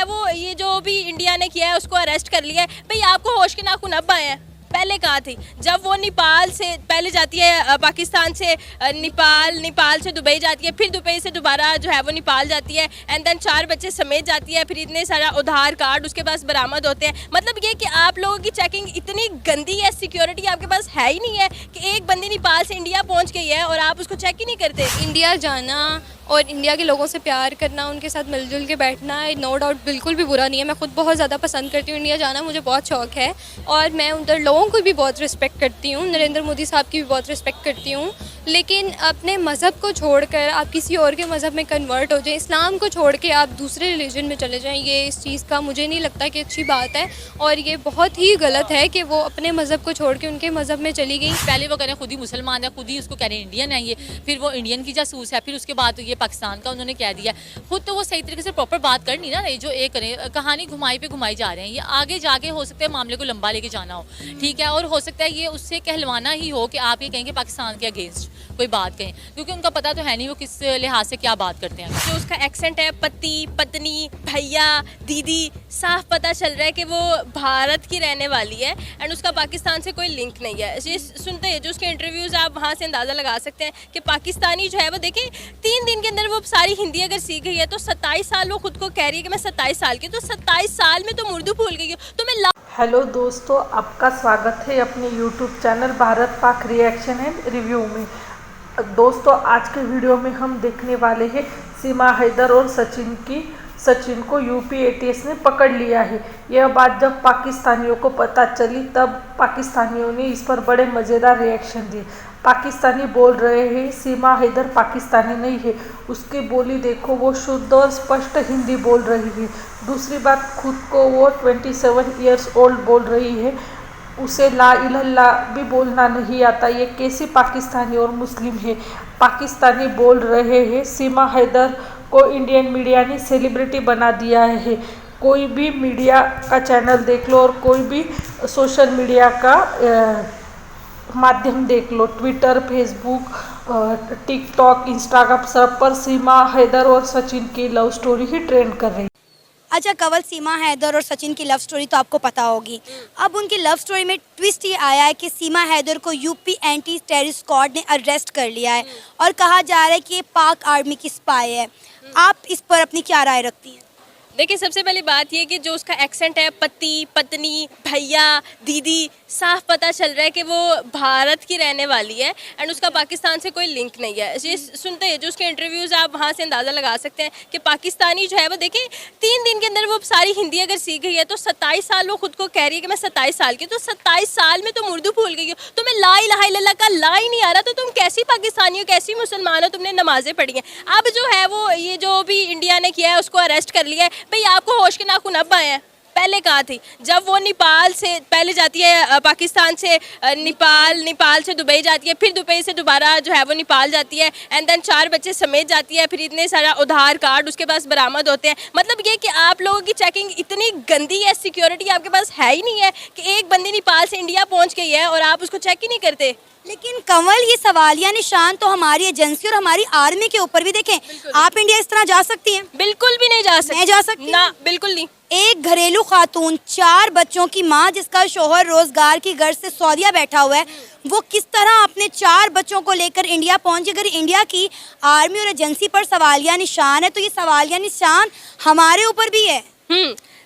वो ये जो भी इंडिया ने किया है उसको अरेस्ट कर लिया है। भाई आपको होश के नाखून अब आए हैं, पहले कहाँ थी? जब वो नेपाल से पहले जाती है, पाकिस्तान से नेपाल से दुबई जाती है, फिर दुबई से दोबारा जो है वो नेपाल जाती है, एंड देन 4 बच्चे समेत जाती है, फिर इतने सारा आधार कार्ड उसके पास बरामद होते हैं। मतलब ये कि आप लोगों की चेकिंग इतनी गंदी है, सिक्योरिटी आपके पास है ही नहीं है कि एक बंदी नेपाल से इंडिया पहुँच गई है और आप उसको चेक ही नहीं करते। इंडिया जाना और इंडिया के लोगों से प्यार करना, उनके साथ मिलजुल के बैठना, नो डाउट बिल्कुल भी बुरा नहीं है। मैं खुद बहुत ज़्यादा पसंद करती हूँ इंडिया जाना, मुझे बहुत शौक है और मैं उधर लोगों को भी बहुत रिस्पेक्ट करती हूँ। नरेंद्र मोदी साहब की भी बहुत रिस्पेक्ट करती हूँ। लेकिन अपने मज़हब को छोड़कर आप किसी और के मज़हब में कन्वर्ट हो जाएं, इस्लाम को छोड़ के आप दूसरे रिलीजन में चले जाएं, ये इस चीज़ का मुझे नहीं लगता कि अच्छी बात है और ये बहुत ही गलत है कि वो अपने मज़हब को छोड़ के उनके मज़हब में चली गई। पहले वो कह रहे हैं खुद ही मुसलमान है, खुद ही उसको कह रहे हैं इंडियन है ये, फिर वो इंडियन की जासूस है, फिर उसके बाद ये पाकिस्तान का उन्होंने कह दिया। खुद तो वो सही तरीके से प्रॉपर बात कर नहीं ना रहे, जो एक करें कहानी घुमाई पे घुमाई जा रहे हैं। ये आगे जाके हो सकता है मामले को लंबा लेके जाना हो, ठीक है, और हो सकता है ये उससे कहलवाना ही हो कि आप ये कहेंगे पाकिस्तान के अगेंस्ट कोई बात कहें, क्योंकि उनका पता तो है नहीं वो किस लिहाज से क्या बात करते हैं। जो उसका एक्सेंट है, पति पत्नी भैया दीदी, साफ पता चल रहा है कि वो भारत की रहने वाली है एंड उसका पाकिस्तान से कोई लिंक नहीं है। ये सुनते हैं जो उसके इंटरव्यूज़, आप वहाँ से अंदाज़ा लगा सकते हैं कि पाकिस्तानी जो है वो देखें 3 दिन के अंदर वो सारी हिंदी अगर सीख गई है तो 27 साल वो खुद को कह रही है कि मैं 27 साल की, तो 27 साल में तुम उर्दू भूल गई हो। तो मैं हेलो दोस्तों, आपका स्वागत है अपने YouTube channel Bharat Pak reaction and review में। दोस्तों आज के वीडियो में हम देखने वाले हैं सीमा हैदर और सचिन को यूपी एटीएस ने पकड़ लिया है। यह बात जब पाकिस्तानियों को पता चली तब पाकिस्तानियों ने इस पर बड़े मज़ेदार रिएक्शन दिए। पाकिस्तानी बोल रहे हैं सीमा हैदर पाकिस्तानी नहीं है, उसकी बोली देखो, वो शुद्ध और स्पष्ट हिंदी बोल रही है। दूसरी बात, खुद को वो 27 ईयर्स ओल्ड बोल रही है, उसे ला इल्लल्लाह भी बोलना नहीं आता। ये कैसी पाकिस्तानी और मुस्लिम है? पाकिस्तानी बोल रहे हैं सीमा हैदर को इंडियन मीडिया ने सेलिब्रिटी बना दिया है। कोई भी मीडिया का चैनल देख लो और कोई भी सोशल मीडिया का माध्यम देख लो, ट्विटर, फेसबुक, टिकटॉक, इंस्टाग्राम, सब पर सीमा हैदर और सचिन की लव स्टोरी ही ट्रेंड कर रही है। अच्छा कंवल, सीमा हैदर और सचिन की लव स्टोरी तो आपको पता होगी। अब उनकी लव स्टोरी में ट्विस्ट ये आया है कि सीमा हैदर को यूपी एंटी टेररिस्ट स्क्वाड ने अरेस्ट कर लिया है और कहा जा रहा है कि ये पाक आर्मी की स्पाई है। आप इस पर अपनी क्या राय रखती हैं? देखिए, सबसे पहली बात ये कि जो उसका एक्सेंट है, पति पत्नी भैया दीदी, साफ पता चल रहा है कि वो भारत की रहने वाली है एंड उसका पाकिस्तान से कोई लिंक नहीं है। ये सुनते हैं जो उसके इंटरव्यूज़, आप वहाँ से अंदाज़ा लगा सकते हैं कि पाकिस्तानी जो है वो देखें 3 दिन के अंदर वो सारी हिंदी अगर सीख गई है तो 27 साल वो खुद को कह रही है कि मैं 27 साल की, तो 27 साल में तुम उर्दू भूल गई हो। तुम्हें ला इलाहा इल्लल्लाह का ला ही नहीं आ रहा, तो तुम कैसी पाकिस्तानी हो, कैसी मुसलमान हो? तुमने नमाज़ें पढ़ी हैं। अब जो है वो ये जो भी इंडिया ने किया है उसको अरेस्ट कर लिया है। भाई आपको होश के नाखून अब आए हैं, पहले कहाँ थी? जब वो नेपाल से पहले जाती है, पाकिस्तान से नेपाल से दुबई जाती है, फिर दुबई से दोबारा जो है वो नेपाल जाती है, एंड देन 4 बच्चे समेत जाती है, फिर इतने सारा आधार कार्ड उसके पास बरामद होते हैं। मतलब ये कि आप लोगों की चेकिंग इतनी गंदी है, सिक्योरिटी आपके पास है ही नहीं है कि एक बंदी नेपाल से इंडिया पहुँच गई है और आप उसको चेक ही नहीं करते। लेकिन कंवल, ये सवालिया निशान तो हमारी एजेंसी और हमारी आर्मी के ऊपर भी देखें। आप इंडिया इस तरह जा सकती हैं? बिल्कुल भी नहीं जा सकती। मैं जा सकती ना, बिल्कुल नहीं। एक घरेलू खातून, 4 बच्चों की माँ, जिसका शोहर रोजगार की गर्ज से सऊदीया बैठा हुआ है, वो किस तरह अपने 4 बच्चों को लेकर इंडिया पहुंची? अगर इंडिया की आर्मी और एजेंसी पर सवालिया निशान है तो ये सवालिया निशान हमारे ऊपर भी है।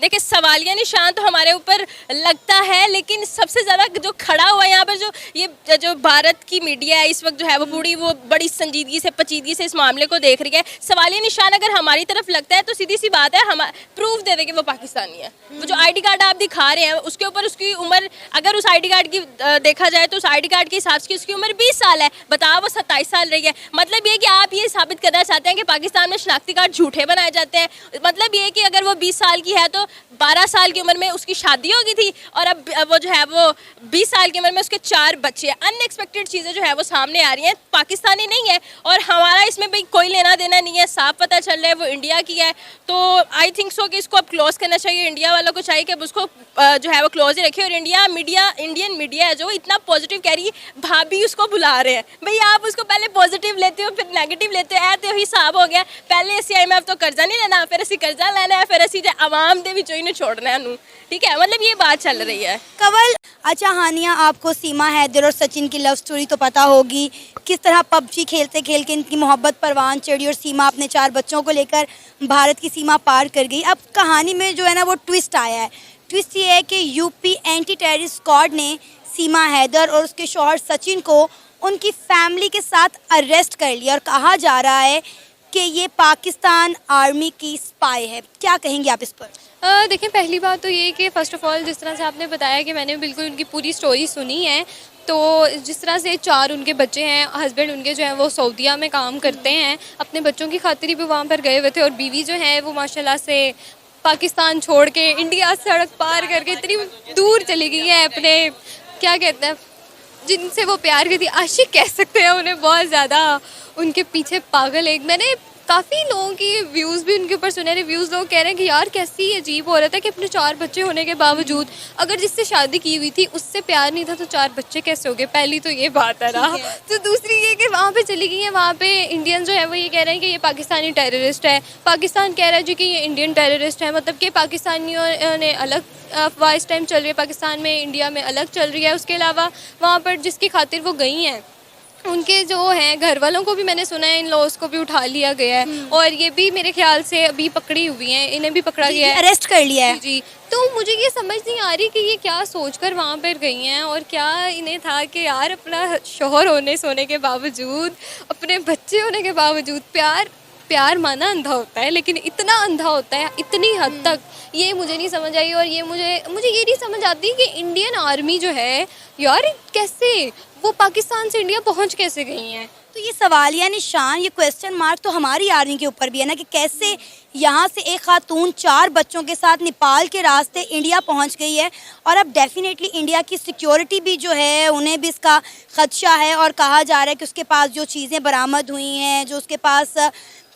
देखिए, सवालिया निशान तो हमारे ऊपर लगता है, लेकिन सबसे ज़्यादा जो खड़ा हुआ है यहाँ पर, जो भारत की मीडिया है इस वक्त जो है वो वो बड़ी संजीदगी से, पेचीदगी से इस मामले को देख रही है। सवालिया निशान अगर हमारी तरफ लगता है तो सीधी सी बात है, हम प्रूफ दे दें कि वो पाकिस्तानी है। वो जो ID कार्ड आप दिखा रहे हैं उसके ऊपर उसकी उम्र, अगर उस ID कार्ड की देखा जाए तो उस ID कार्ड के हिसाब से उसकी उम्र 20 साल है। बताओ, वो 27 साल रही है। मतलब ये कि आप ये साबित करना चाहते हैं कि पाकिस्तान में शनाख्ती कार्ड झूठे बनाए जाते हैं। मतलब ये कि अगर वो 20 साल की है तो 12 साल की उम्र में उसकी शादी हो गई थी और अब वो जो है वो 20 साल की उम्र में उसके 4 बच्चे हैं। अनएक्सपेक्टेड चीज़ें जो है वो सामने आ रही हैं। पाकिस्तानी नहीं है और हमारा इसमें भाई कोई लेना देना नहीं है, साफ पता चल रहा है वो इंडिया की है। तो आई थिंक सो कि इसको अब क्लोज करना चाहिए। इंडिया वालों को चाहिए कि अब उसको जो है वो क्लोज ही रखे। और इंडियन मीडिया है जो इतना पॉजिटिव कह रही है, भाभी उसको बुला रहे हैं। भाई आप उसको पहले पॉजिटिव लेते हो फिर नेगेटिव लेते हो, तो हिसाब हो गया। पहले असी IMF तो कर्जा नहीं लेना, फिर असी कर्जा लेना है, फिर असी आवाम दे विचों ही छोड़ना है। ठीक है, मतलब ये बात चल रही है। कंवल, अच्छा हानिया, आपको सीमा हैदर और सचिन की लव स्टोरी तो पता होगी, किस तरह PUBG खेलते खेल के इनकी मोहब्बत परवान चढ़ी और सीमा अपने 4 बच्चों को लेकर भारत की सीमा पार कर गई। अब कहानी में जो है ना वो ट्विस्ट आया है। ट्विस्ट ये है कि यूपी एंटी टेररिस्ट स्क्वाड ने सीमा हैदर और उसके शौहर सचिन को उनकी फैमिली के साथ अरेस्ट कर लिया और कहा जा रहा है कि ये पाकिस्तान आर्मी की स्पाई है। क्या कहेंगे आप इस पर? देखिए, पहली बात तो ये कि फ़र्स्ट ऑफ़ ऑल जिस तरह से आपने बताया कि मैंने बिल्कुल उनकी पूरी स्टोरी सुनी है, तो जिस तरह से 4 उनके बच्चे हैं, हस्बैंड उनके जो हैं वो सऊदीया में काम करते हैं, अपने बच्चों की खातिर भी वहाँ पर गए हुए थे और बीवी जो है वो माशाल्लाह से पाकिस्तान छोड़ के इंडिया सड़क पार करके इतनी दूर चली गई है अपने, क्या कहते हैं, जिनसे वो प्यार करती, आशिक कह सकते हैं उन्हें, बहुत ज़्यादा उनके पीछे पागल है। मैंने काफ़ी लोगों की व्यूज़ भी उनके ऊपर सुने, रिव्यूज़ लोग कह रहे हैं कि यार कैसी अजीब हो रहा था कि अपने 4 बच्चे होने के बावजूद अगर जिससे शादी की हुई थी उससे प्यार नहीं था तो 4 बच्चे कैसे हो गए। पहली तो ये बात है ना। तो दूसरी ये कि वहाँ पे चली गई है, वहाँ पे इंडियन जो है वो ये कह रहे हैं कि ये पाकिस्तानी टेररिस्ट है, पाकिस्तान कह रहा है जी कि ये इंडियन टेररिस्ट है, मतलब कि पाकिस्तानियों ने अलग अफवाह इस टाइम चल रही है, पाकिस्तान में इंडिया में अलग चल रही है। उसके अलावा वहाँ पर जिसकी खातिर वो गई हैं उनके जो हैं घर वालों को भी मैंने सुना है, इन लॉस को भी उठा लिया गया है और ये भी मेरे ख्याल से अभी पकड़ी हुई हैं, इन्हें भी पकड़ा गया है, अरेस्ट कर लिया है। जी। तो मुझे ये समझ नहीं आ रही कि ये क्या सोचकर वहाँ पर गई हैं और क्या इन्हें था कि यार अपना शौहर होने सोने के बावजूद, अपने बच्चे होने के बावजूद प्यार माना अंधा होता है, लेकिन इतना अंधा होता है इतनी हद तक, ये मुझे नहीं समझ आई। और ये मुझे ये नहीं समझ आती कि इंडियन आर्मी जो है यार कैसे वो पाकिस्तान से इंडिया पहुंच कैसे गई हैं। तो ये सवालिया निशान, ये क्वेश्चन मार्क तो हमारी आर्मी के ऊपर भी है ना कि कैसे यहाँ से एक खातून 4 बच्चों के साथ नेपाल के रास्ते इंडिया पहुँच गई है। और अब डेफिनेटली इंडिया की सिक्योरिटी भी जो है उन्हें भी इसका खदशा है और कहा जा रहा है कि उसके पास जो चीज़ें बरामद हुई हैं, जो उसके पास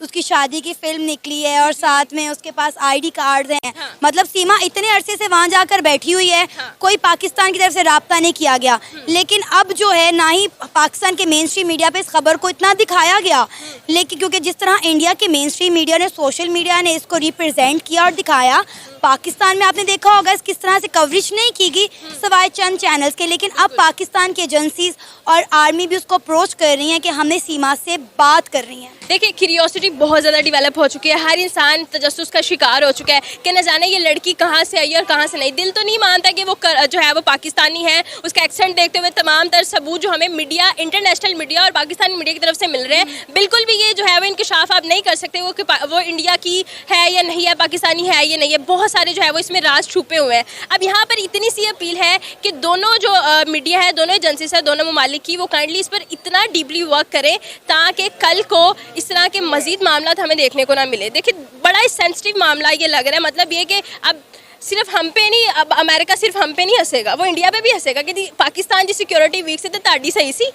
उसकी शादी की फिल्म निकली है और साथ में उसके पास ID कार्ड हैं। हाँ। मतलब सीमा इतने अरसे से वहाँ जाकर बैठी हुई है, हाँ। कोई पाकिस्तान की तरफ से राब्ता नहीं किया गया, लेकिन अब जो है ना ही पाकिस्तान के मेन स्ट्रीम मीडिया पे इस खबर को इतना दिखाया गया, लेकिन क्योंकि जिस तरह इंडिया के मेन स्ट्रीम मीडिया ने, सोशल मीडिया ने इसको रिप्रेजेंट किया और दिखाया, पाकिस्तान में आपने देखा होगा इस किस तरह से कवरेज नहीं की गई सवाए चंद चैनल्स के। लेकिन अब पाकिस्तान के एजेंसीज और आर्मी भी उसको अप्रोच कर रही हैं कि हमें सीमा से बात कर रही हैं। देखिए, क्यूरियोसिटी बहुत ज़्यादा डेवलप हो चुकी है, हर इंसान तजस्सुस का शिकार हो चुका है कि न जाने ये लड़की कहाँ से आई और कहाँ से नहीं। दिल तो नहीं मानता कि वो जो है वो पाकिस्तानी है। उसका एक्सेंट देखते हुए तमाम तर सबूत जो हमें मीडिया, इंटरनेशनल मीडिया और पाकिस्तानी मीडिया की तरफ से मिल रहे हैं, बिल्कुल भी ये जो है वो इंकशाफ आप नहीं कर सकते वो इंडिया की है या नहीं है, पाकिस्तानी है या नहीं है। बहुत सारे जो है वो इसमें राज छुपे हुए हैं। अब यहाँ पर इतनी सी अपील है कि दोनों जो मीडिया है, दोनों एजेंसीज है, दोनों ममालिक की, वो काइंडली इस पर इतना डीपली वर्क करें ताकि कल को इस तरह के मजीद मामला हमें देखने को ना मिले। देखिए, बड़ा ही सेंसिटिव मामला ये लग रहा है। मतलब ये कि अब सिर्फ हम पे नहीं, अब अमेरिका सिर्फ हम पे नहीं हंसेगा, वो इंडिया पे भी हंसेगा कि पाकिस्तान की सिक्योरिटी वीक से तो ताड़ी सही सी।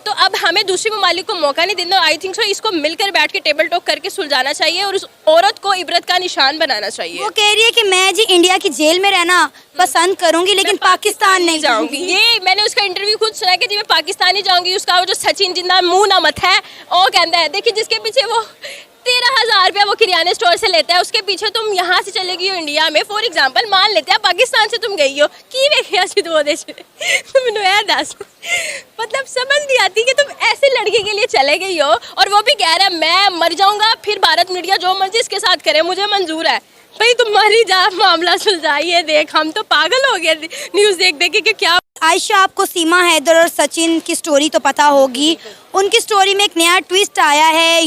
तो अब हमें दूसरे ममालिक को मौका नहीं देना। आई थिंक सो इसको मिलकर बैठ के टेबल टॉक करके सुलझाना चाहिए और उस औरत को इबरत का निशान बनाना चाहिए। वो कह रही है कि मैं जी इंडिया की जेल में रहना पसंद करूंगी लेकिन पाकिस्तान नहीं जाऊंगी। ये मैंने उसका इंटरव्यू खुद सुना कि जी मैं पाकिस्तान ही जाऊंगी। उसका वो जो सचिन जिंदा मुंह ना मत है वो कहता है, देखिए जिसके पीछे वो 13,000 रुपया वो किराने स्टोर से लेता है, उसके पीछे तुम यहाँ से चले गई हो इंडिया में। फॉर एग्जांपल मान लेते हैं पाकिस्तान से तुम गई हो की वेखिया दस, मतलब समझ नहीं आती कि तुम ऐसे लड़के के लिए चले गई हो और वो भी कह रहा है मैं मर जाऊंगा फिर भारत मीडिया जो मर्जी इसके साथ करे मुझे मंजूर है। भाई तुम्हारी जा मामला सुलझाइए। देख हम तो पागल हो गए न्यूज़ देख देख के क्या। आयशा, आपको सीमा हैदर और सचिन की स्टोरी तो पता होगी। उनकी स्टोरी में एक नया ट्विस्ट आया है।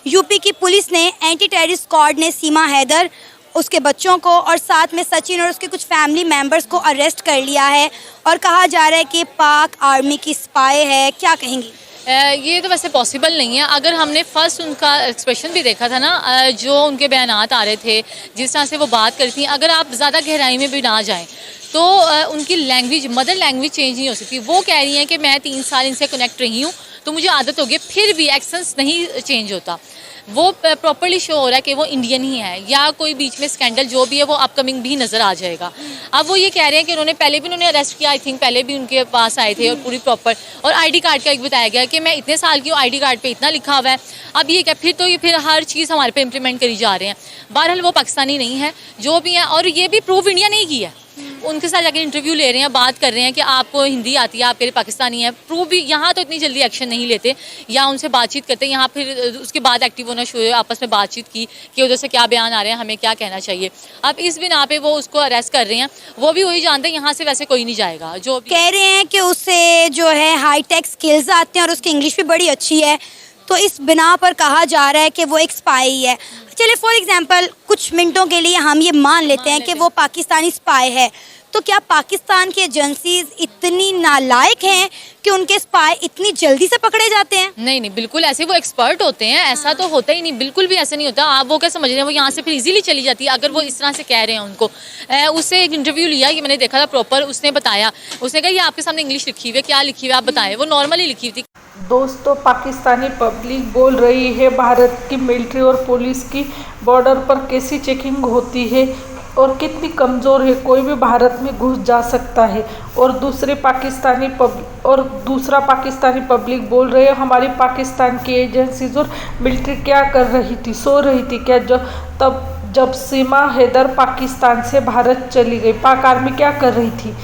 यूपी की पुलिस ने, एंटी टेररिस्ट स्क्वाड ने सीमा हैदर, उसके बच्चों को और साथ में सचिन और उसके कुछ फैमिली मेंबर्स को अरेस्ट कर लिया है और कहा जा रहा है कि पाक आर्मी की स्पाई है। क्या कहेंगी? ये तो वैसे पॉसिबल नहीं है। अगर हमने फर्स्ट उनका एक्सप्रेशन भी देखा था ना, जो उनके बयानात आ रहे थे, जिस तरह से वो बात करती हैं, अगर आप ज़्यादा गहराई में भी ना जाएं तो उनकी लैंग्वेज, मदर लैंग्वेज चेंज नहीं हो सकती। वो कह रही हैं कि मैं 3 साल इनसे कनेक्ट रही हूँ तो मुझे आदत हो गई, फिर भी एक्सेंस नहीं चेंज होता। वो प्रॉपर्ली शो हो रहा है कि वो इंडियन ही है, या कोई बीच में स्कैंडल जो भी है वो अपकमिंग भी नज़र आ जाएगा। अब वो ये कह रहे हैं कि उन्होंने पहले भी उन्होंने अरेस्ट किया, आई थिंक पहले भी उनके पास आए थे और पूरी प्रॉपर, और आईडी कार्ड का एक बताया गया कि मैं इतने साल की हूँ, आईडी कार्ड पे इतना लिखा हुआ है। अब ये क्या, फिर हर चीज़ हमारे पे इम्प्लीमेंट करी जा रहे हैं। बहरहाल वो पाकिस्तानी नहीं है जो भी है, और ये भी प्रूव इंडिया नहीं किया। उनके साथ जाकर इंटरव्यू ले रहे हैं, बात कर रहे हैं कि आपको हिंदी आती है, आप कह रहे पाकिस्तानी है, प्रूव भी। यहाँ तो इतनी जल्दी एक्शन नहीं लेते या उनसे बातचीत करते हैं। यहाँ फिर उसके बाद एक्टिव होना शुरू, आपस में बातचीत की कि उधर से क्या बयान आ रहे हैं, हमें क्या कहना चाहिए। अब इस बिना पे वो उसको अरेस्ट कर रहे हैं। वो भी वही जानते हैं यहाँ से वैसे कोई नहीं जाएगा। जो कह रहे हैं कि उससे जो है हाईटेक स्किल्स आते हैं और उसकी इंग्लिश भी बड़ी अच्छी है, तो इस बिना पर कहा जा रहा है कि वो एक स्पाई है। चलिए फॉर एग्जांपल कुछ मिनटों के लिए हम ये मान लेते हैं कि वो पाकिस्तानी स्पाई है, तो क्या पाकिस्तान की एजेंसीज इतनी नालायक हैं कि उनके स्पाई इतनी जल्दी से पकड़े जाते हैं? नहीं नहीं, बिल्कुल ऐसे वो एक्सपर्ट होते हैं, ऐसा तो होता ही नहीं, बिल्कुल भी ऐसा नहीं होता। आप वो क्या समझ रहे हैं, वो यहाँ से फिर इजीली चली जाती है अगर वो इस तरह से कह रहे हैं उनको। उससे एक इंटरव्यू लिया, ये मैंने देखा था प्रॉपर, उसने बताया, उसने कहा ये आपके सामने इंग्लिश लिखी हुई है, क्या लिखी हुई है आप बताएं। वो नॉर्मली लिखी हुई थी। दोस्तों, पाकिस्तानी पब्लिक बोल रही है भारत की मिलिट्री और पुलिस की बॉर्डर पर कैसी चेकिंग होती है और कितनी कमज़ोर है, कोई भी भारत में घुस जा सकता है। और दूसरा पाकिस्तानी पब्लिक बोल रहे हैं हमारी पाकिस्तान की एजेंसीज और मिलिट्री क्या कर रही थी, सो रही थी क्या जब सीमा हैदर पाकिस्तान से भारत चली गई, पाक आर्मी क्या कर रही थी।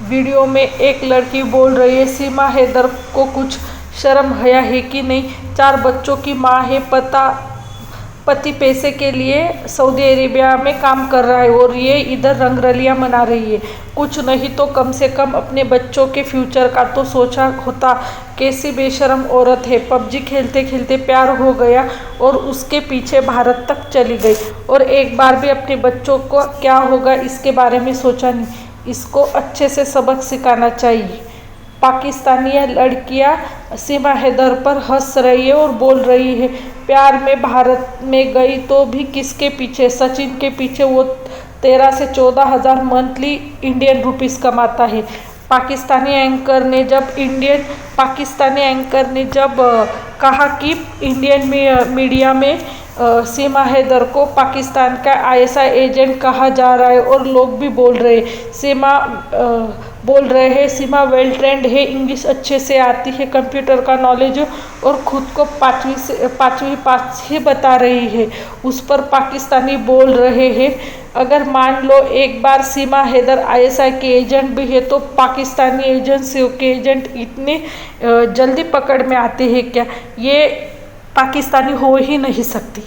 वीडियो में एक लड़की बोल रही है सीमा हैदर को कुछ शर्म हया है कि नहीं, 4 बच्चों की माँ है, पति पैसे के लिए सऊदी अरेबिया में काम कर रहा है और ये इधर रंगरलियां मना रही है। कुछ नहीं तो कम से कम अपने बच्चों के फ्यूचर का तो सोचा होता। कैसी बेशरम औरत है, पबजी खेलते खेलते प्यार हो गया और उसके पीछे भारत तक चली गई और एक बार भी अपने बच्चों को क्या होगा इसके बारे में सोचा नहीं। इसको अच्छे से सबक सिखाना चाहिए। पाकिस्तानी लड़कियां सीमा हैदर पर हंस रही है और बोल रही है प्यार में भारत में गई तो भी किसके पीछे, सचिन के पीछे। वो 13 से 14 हज़ार मंथली इंडियन रुपीस कमाता है। पाकिस्तानी एंकर ने जब कहा कि इंडियन मीडिया में सीमा हैदर को पाकिस्तान का ISI एजेंट कहा जा रहा है और लोग भी बोल रहे हैं सीमा वेल ट्रेंड है, इंग्लिश अच्छे से आती है, कंप्यूटर का नॉलेज और खुद को पाँचवीं पास ही बता रही है। उस पर पाकिस्तानी बोल रहे हैं अगर मान लो एक बार सीमा हैदर ISI के एजेंट भी है तो पाकिस्तानी एजेंसियों के एजेंट इतने जल्दी पकड़ में आते हैं क्या? ये पाकिस्तानी हो ही नहीं सकती।